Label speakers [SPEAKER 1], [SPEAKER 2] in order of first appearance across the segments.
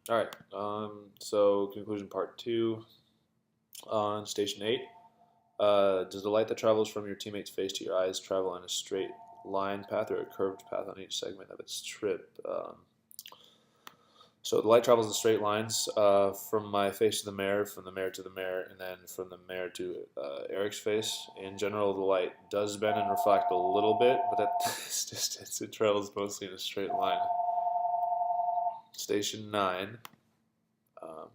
[SPEAKER 1] All right. So conclusion part two on station 8. Does the light that travels from your teammate's face to your eyes travel in a straight line path or a curved path on each segment of its trip? So the light travels in straight lines from my face to the mirror, from the mirror to the mirror, and then from the mirror to Eric's face. In general, the light does bend and reflect a little bit, but at this distance, it travels mostly in a straight line. Station 9. Um,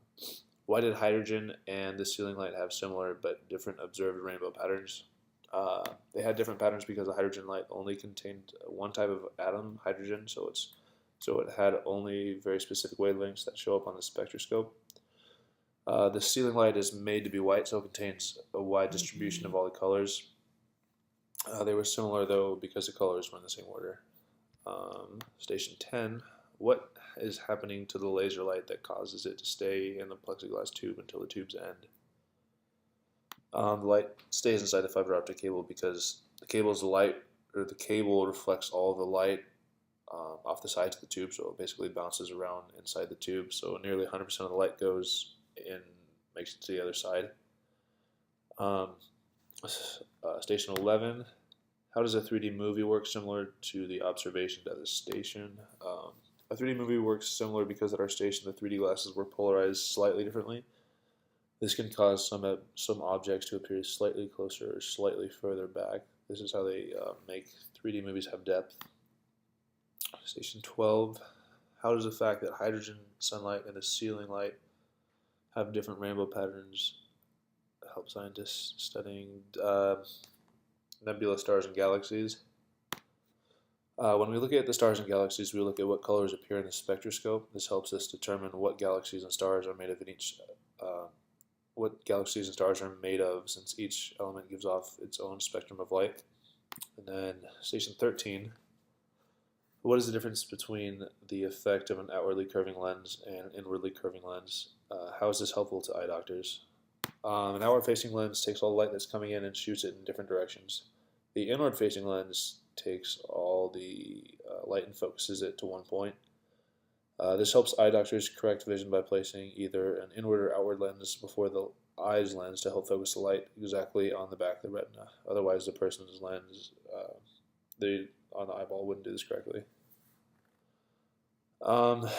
[SPEAKER 1] why did hydrogen and the ceiling light have similar but different observed rainbow patterns? They had different patterns because the hydrogen light only contained one type of atom, hydrogen, so it had only very specific wavelengths that show up on the spectroscope. The ceiling light is made to be white, so it contains a wide distribution of all the colors. They were similar though because the colors were in the same order. Station 10. What is happening to the laser light that causes it to stay in the plexiglass tube until the tubes end? The light stays inside the fiber optic cable because the cable reflects all the light off the sides of the tube, so it basically bounces around inside the tube. So nearly 100% of the light goes in, makes it to the other side. Um, Station 11. How does a 3D movie work similar to the observations at the station? A 3D movie works similar because at our station the 3D glasses were polarized slightly differently. This can cause some objects to appear slightly closer or slightly further back. This is how they make 3D movies have depth. Station 12. How does the fact that hydrogen sunlight and the ceiling light have different rainbow patterns help scientists studying nebula stars and galaxies? When we look at the stars and galaxies, we look at what colors appear in the spectroscope. This helps us determine what galaxies and stars are made of since each element gives off its own spectrum of light. And then station 13. What is the difference between the effect of an outwardly curving lens and an inwardly curving lens? How is this helpful to eye doctors? An outward-facing lens takes all the light that's coming in and shoots it in different directions. The inward-facing lens takes all the light and focuses it to one point. This helps eye doctors correct vision by placing either an inward or outward lens before the eye's lens to help focus the light exactly on the back of the retina. Otherwise, the person's lens, on the eyeball, wouldn't do this correctly. Um,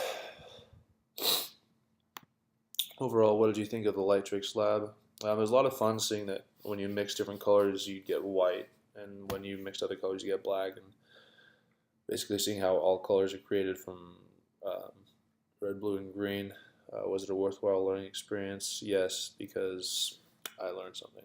[SPEAKER 1] Overall, what did you think of the Lightrix lab? It was a lot of fun seeing that when you mix different colors, you get white, and when you mix other colors, you get black, and basically seeing how all colors are created from um, red, blue, and green. Was it a worthwhile learning experience? Yes, because I learned something.